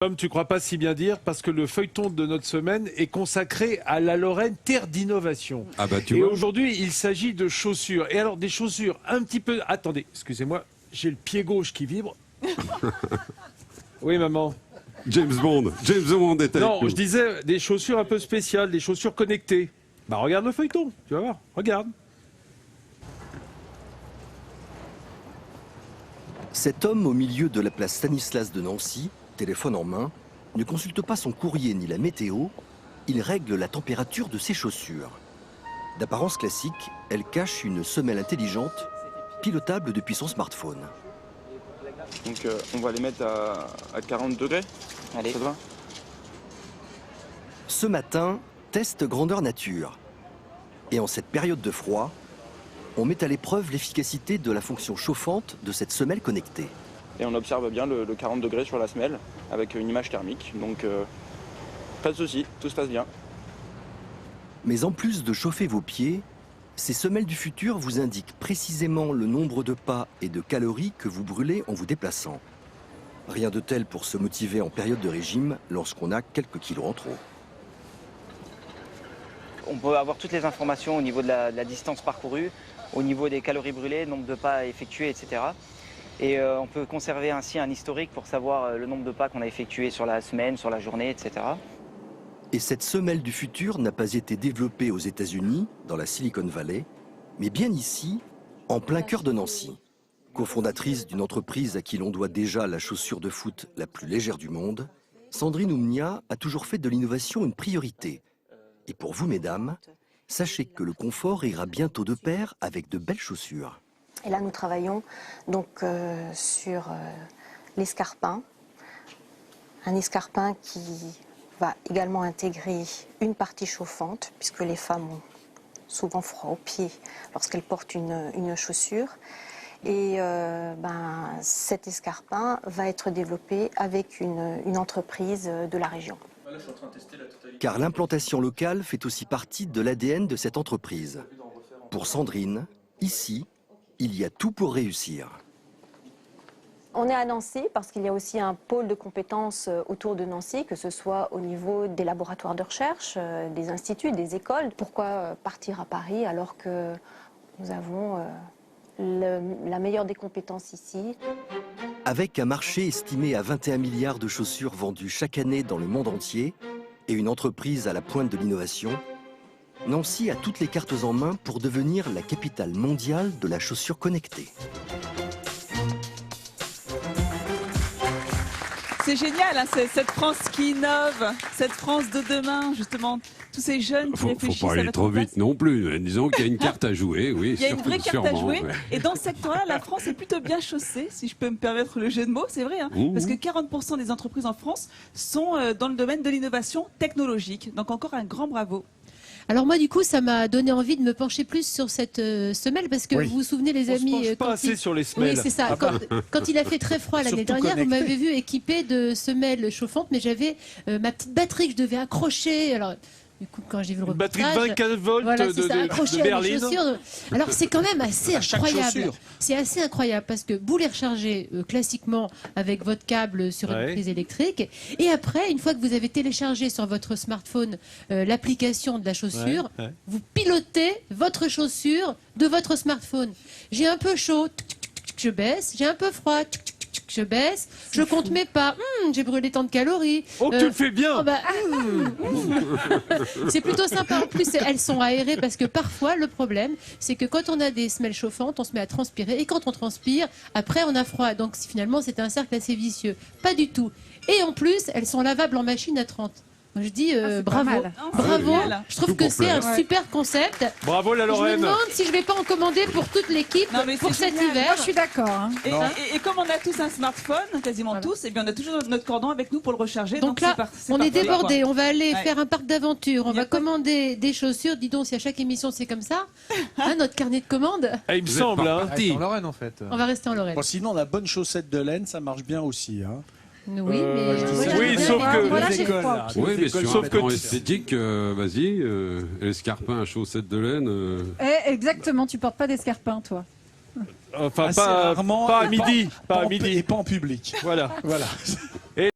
Tom, tu crois pas si bien dire, parce que le feuilleton de notre semaine est consacré à la Lorraine, terre d'innovation. Ah bah tu Et vois. aujourd'hui, il s'agit de chaussures. Et alors, des chaussures un petit peu... Attendez, excusez-moi, j'ai le pied gauche qui vibre. Oui, maman. James Bond est avec Non, nous. je disais des chaussures un peu spéciales, des chaussures connectées. Bah regarde le feuilleton, tu vas voir, regarde. Cet homme au milieu de la place Stanislas de Nancy, téléphone en main, ne consulte pas son courrier ni la météo, il règle la température de ses chaussures. D'apparence classique, elle cache une semelle intelligente, pilotable depuis son smartphone. Donc on va les mettre à 40 degrés. Allez. Ça te va ? Ce matin, test grandeur nature. Et en cette période de froid, on met à l'épreuve l'efficacité de la fonction chauffante de cette semelle connectée. Et on observe bien le 40 degrés sur la semelle avec une image thermique. Donc pas de souci, tout se passe bien. Mais en plus de chauffer vos pieds, ces semelles du futur vous indiquent précisément le nombre de pas et de calories que vous brûlez en vous déplaçant. Rien de tel pour se motiver en période de régime lorsqu'on a quelques kilos en trop. On peut avoir toutes les informations au niveau de la distance parcourue, au niveau des calories brûlées, nombre de pas effectués, etc. Et on peut conserver ainsi un historique pour savoir le nombre de pas qu'on a effectués sur la semaine, sur la journée, etc. Et cette semelle du futur n'a pas été développée aux États-Unis, dans la Silicon Valley, mais bien ici, en plein cœur de Nancy. Cofondatrice d'une entreprise à qui l'on doit déjà la chaussure de foot la plus légère du monde, Sandrine Oumnia a toujours fait de l'innovation une priorité. Et pour vous, mesdames, sachez que le confort ira bientôt de pair avec de belles chaussures. Et là, nous travaillons donc sur l'escarpin. Un escarpin qui va également intégrer une partie chauffante, puisque les femmes ont souvent froid aux pieds lorsqu'elles portent une chaussure. Et cet escarpin va être développé avec une entreprise de la région. Car l'implantation locale fait aussi partie de l'ADN de cette entreprise. Pour Sandrine, ici, il y a tout pour réussir. On est à Nancy parce qu'il y a aussi un pôle de compétences autour de Nancy, que ce soit au niveau des laboratoires de recherche, des instituts, des écoles. Pourquoi partir à Paris alors que nous avons la meilleure des compétences ici? Avec un marché estimé à 21 milliards de chaussures vendues chaque année dans le monde entier et une entreprise à la pointe de l'innovation, Nancy a toutes les cartes en main pour devenir la capitale mondiale de la chaussure connectée. C'est génial, hein, cette France qui innove, cette France de demain, justement. Tous ces jeunes qui réfléchissent. Faut pas aller trop vite non plus. Disons qu'il y a une carte à jouer. Oui, il y a une vraie carte à jouer. Ouais. Et dans ce secteur-là, la France est plutôt bien chaussée, si je peux me permettre le jeu de mots. C'est vrai, hein, parce que 40% des entreprises en France sont dans le domaine de l'innovation technologique. Donc encore un grand bravo. Alors moi, du coup, ça m'a donné envie de me pencher plus sur cette semelle, parce que vous vous souvenez, les amis... On se penche pas assez sur les semelles. Oui, c'est ça. Quand il a fait très froid l'année dernière, vous m'avez vu équipée de semelles chauffantes, mais j'avais ma petite batterie que je devais accrocher. Alors, du coup, quand j'ai vu le reportage... Une batterie de 24 volts voilà, de Berlin. Alors, c'est quand même assez incroyable. C'est assez incroyable, parce que vous les rechargez classiquement avec votre câble sur une prise électrique. Et après, une fois que vous avez téléchargé sur votre smartphone l'application de la chaussure, vous pilotez votre chaussure de votre smartphone. J'ai un peu chaud, je baisse. J'ai un peu froid, je baisse, je compte mes pas, j'ai brûlé tant de calories. Oh, tu le fais bien. C'est plutôt sympa. En plus, elles sont aérées, parce que parfois, le problème, c'est que quand on a des semelles chauffantes, on se met à transpirer. Et quand on transpire, après, on a froid. Donc finalement, c'est un cercle assez vicieux. Pas du tout. Et en plus, elles sont lavables en machine à 30. Je dis bravo, bravo. Je trouve que c'est un super concept. Bravo la Lorraine. Je me demande si je vais pas en commander pour toute l'équipe pour cet hiver. Moi, je suis d'accord. Hein. Et comme on a tous un smartphone, quasiment tous, et bien on a toujours notre cordon avec nous pour le recharger. Donc là, on est débordé. On va aller faire un parc d'aventure. On va commander des chaussures. Dis donc, si à chaque émission c'est comme ça, notre carnet de commandes. Il me semble. On reste en Lorraine en fait. On va rester en Lorraine. Bon, sinon, la bonne chaussette de laine, ça marche bien aussi. Hein. Oui, mais sauf que mais sur un plan esthétique, vas-y, l'escarpin à chaussettes de laine. Exactement, tu portes pas d'escarpin, toi. Enfin, pas à midi. Et pas en public. Voilà.